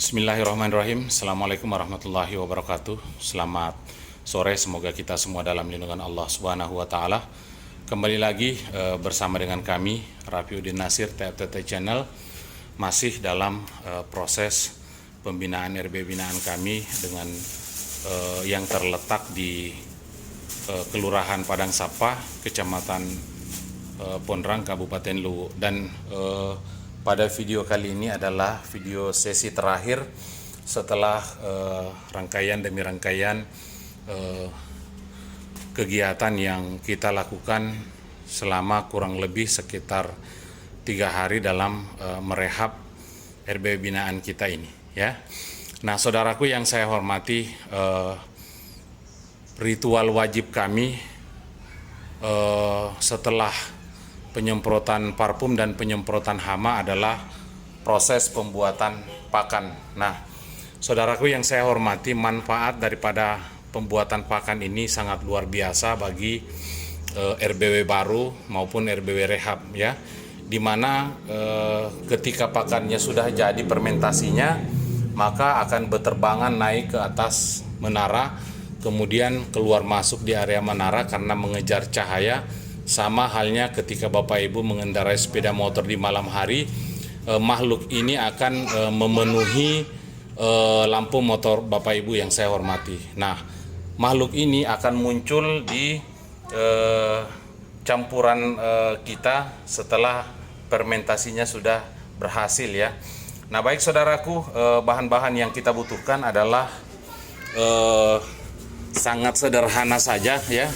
Bismillahirrahmanirrahim. Assalamualaikum warahmatullahi wabarakatuh. Selamat sore, semoga kita semua dalam lindungan Allah Subhanahu wa taala. Kembali lagi bersama dengan kami Rafiuddin Nasir TFTT Channel, masih dalam proses pembinaan RB binaan kami dengan yang terletak di Kelurahan Padang Sapa, Kecamatan Pondrang, Kabupaten Luwu. Dan pada video kali ini adalah video sesi terakhir setelah rangkaian demi rangkaian kegiatan yang kita lakukan selama kurang lebih sekitar 3 hari dalam merehab RB binaan kita ini, ya. Nah, saudaraku yang saya hormati, ritual wajib kami setelah penyemprotan parfum dan penyemprotan hama adalah proses pembuatan pakan. Nah, saudaraku yang saya hormati, manfaat daripada pembuatan pakan ini sangat luar biasa bagi RBW baru maupun RBW rehab, ya. Dimana ketika pakannya sudah jadi fermentasinya, maka akan berterbangan naik ke atas menara, kemudian keluar masuk di area menara karena mengejar cahaya. Sama halnya ketika Bapak Ibu mengendarai sepeda motor di malam hari, makhluk ini akan memenuhi lampu motor Bapak Ibu yang saya hormati. Nah, makhluk ini akan muncul di campuran kita setelah fermentasinya sudah berhasil, ya. Nah, baik saudaraku, bahan-bahan yang kita butuhkan adalah sangat sederhana saja, ya.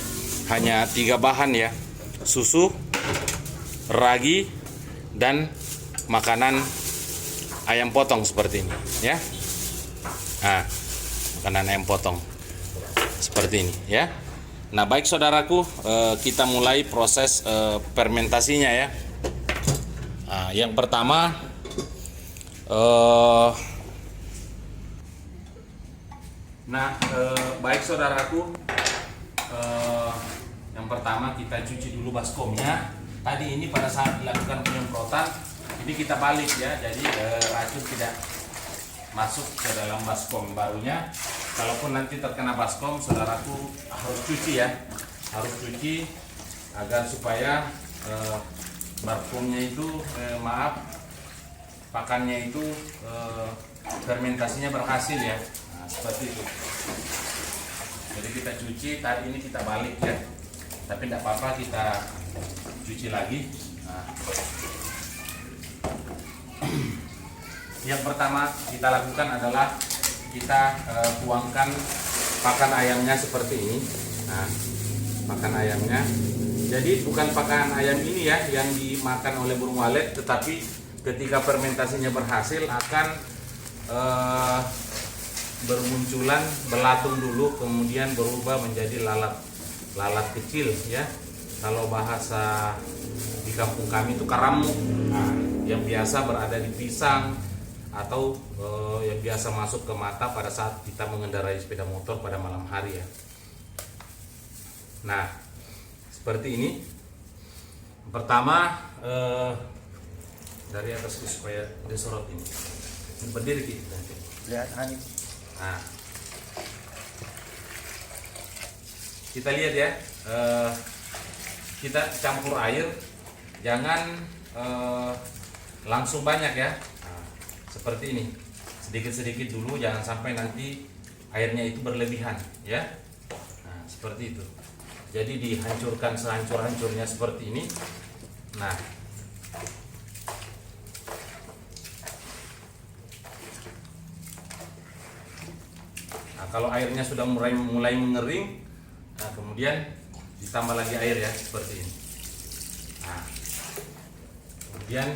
Hanya 3 bahan, ya. Susu, ragi, dan makanan ayam potong seperti ini, ya. Nah, makanan ayam potong seperti ini, ya. Nah, baik saudaraku, kita mulai proses fermentasinya, ya. Nah, yang pertama baik saudaraku, yang pertama kita cuci dulu baskomnya. Tadi ini pada saat dilakukan penyemprotan ini kita balik, ya, jadi racun tidak masuk ke dalam baskom barunya. Kalaupun nanti terkena baskom, saudaraku harus cuci, ya, harus cuci agar supaya baskomnya itu pakannya itu fermentasinya berhasil, ya. Nah, seperti itu. Jadi kita cuci, tadi ini kita balik, ya, tapi tidak apa-apa, kita cuci lagi. Nah, yang pertama kita lakukan adalah kita tuangkan pakan ayamnya seperti ini. Nah, pakan ayamnya, jadi bukan pakan ayam ini, ya, yang dimakan oleh burung walet, tetapi ketika fermentasinya berhasil akan bermunculan belatung dulu, kemudian berubah menjadi lalat kecil, ya. Kalau bahasa di kampung kami itu karamuk. Nah, yang biasa berada di pisang atau yang biasa masuk ke mata pada saat kita mengendarai sepeda motor pada malam hari, ya. Nah, seperti ini. Pertama, dari atas supaya disorot ini. Berdiri kita. Lihat Hanif. Nah, kita lihat, ya, kita campur air, jangan langsung banyak, ya. Nah, seperti ini, sedikit-sedikit dulu, jangan sampai nanti airnya itu berlebihan, ya. Nah, seperti itu. Jadi dihancurkan sehancur-hancurnya seperti ini. Nah, kalau airnya sudah mulai mengering, nah, kemudian ditambah lagi air, ya, seperti ini. Nah, kemudian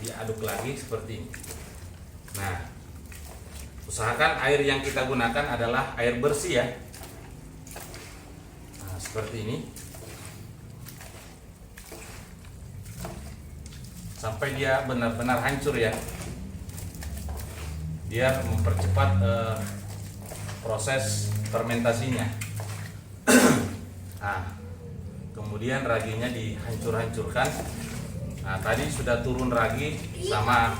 diaduk lagi seperti ini. Nah, usahakan air yang kita gunakan adalah air bersih, ya. Nah, seperti ini sampai dia benar-benar hancur, ya, biar mempercepat proses fermentasinya. Nah, kemudian raginya dihancur-hancurkan. Nah, tadi sudah turun ragi sama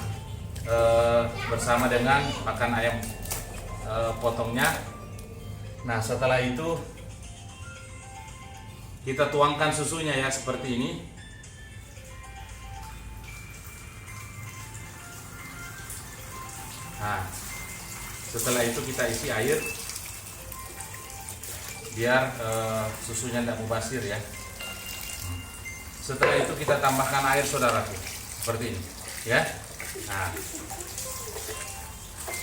bersama dengan pakan ayam potongnya. Nah, setelah itu kita tuangkan susunya ya, seperti ini. Nah, setelah itu kita isi air biar susunya tidak mubasir ya. Setelah itu kita tambahkan air, saudaraku, seperti ini ya. Nah,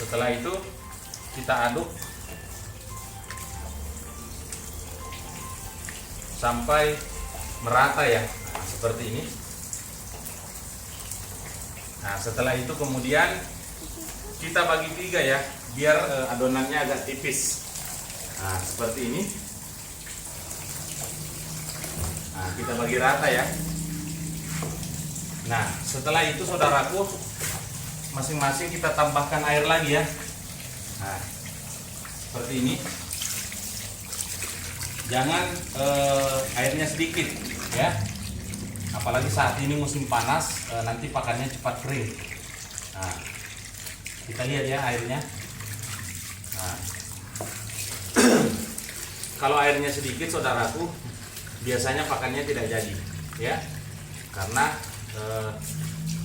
setelah itu kita aduk sampai merata ya. Nah, seperti ini. Nah, setelah itu kemudian kita bagi 3 ya, biar adonannya agak tipis. Nah, seperti ini. Nah, kita bagi rata ya. Nah, setelah itu saudaraku, masing-masing kita tambahkan air lagi ya. Nah, seperti ini. Jangan airnya sedikit ya. Apalagi saat ini musim panas, nanti pakannya cepat kering. Nah, kita lihat ya airnya. Nah, kalau airnya sedikit, saudaraku, biasanya pakannya tidak jadi ya, karena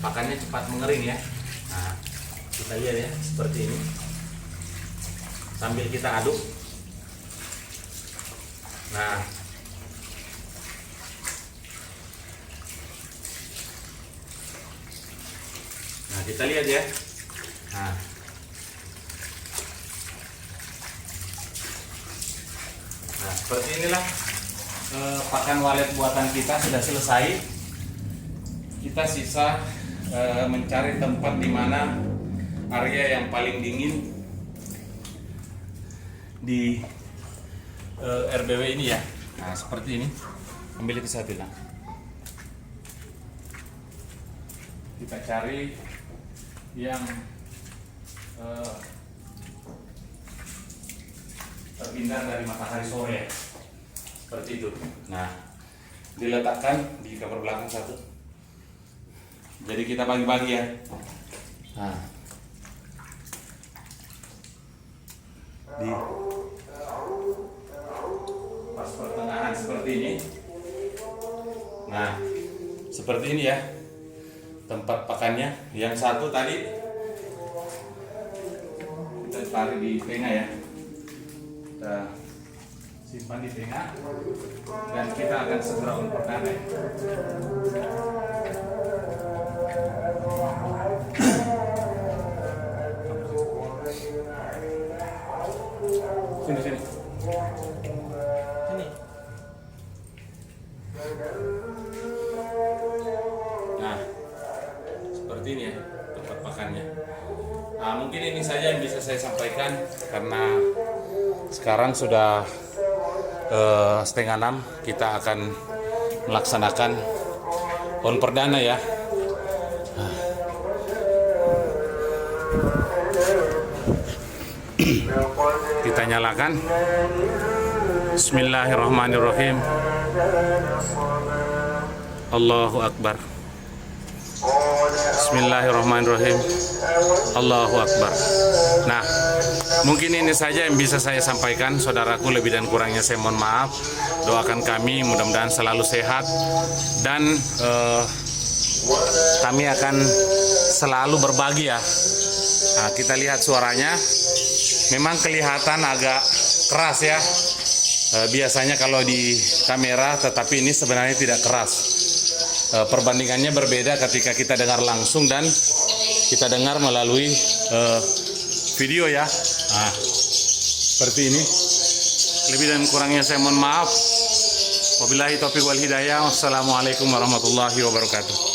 pakannya cepat mengering ya. Nah, kita lihat ya, seperti ini sambil kita aduk. Nah, kita lihat ya. Nah, seperti inilah pakan walet buatan kita sudah selesai. Kita sisa mencari tempat di mana area yang paling dingin di RBW ini ya. Nah, seperti ini. Ambil ke satu lah. Kita cari yang terhindar dari matahari sore, seperti itu. Nah, diletakkan di kamar belakang satu. Jadi kita bagi-bagi ya. Nah, di pas pertengahan seperti ini. Nah, seperti ini ya tempat pakannya. Yang satu tadi kita taruh di tengah ya. Kita simpan di tengah dan kita akan segera perdana ya. Sini. Sini. Nah, seperti ini ya tempat pakannya. Nah, mungkin ini saja yang bisa saya sampaikan karena sekarang sudah 5:30. Kita akan melaksanakan on perdana ya. Kita nyalakan. Bismillahirrahmanirrahim. Allahu Akbar. Bismillahirrahmanirrahim. Allahu Akbar. Nah, mungkin ini saja yang bisa saya sampaikan, saudaraku. Lebih dan kurangnya saya mohon maaf. Doakan kami mudah-mudahan selalu sehat dan kami akan selalu berbagi ya. Nah, kita lihat suaranya. Memang kelihatan agak keras ya. Biasanya kalau di kamera, tetapi ini sebenarnya tidak keras. Perbandingannya berbeda ketika kita dengar langsung dan kita dengar melalui video ya. Nah, seperti ini. Lebih dan kurangnya saya mohon maaf. Wabillahi taufiq wal hidayah. Wassalamualaikum warahmatullahi wabarakatuh.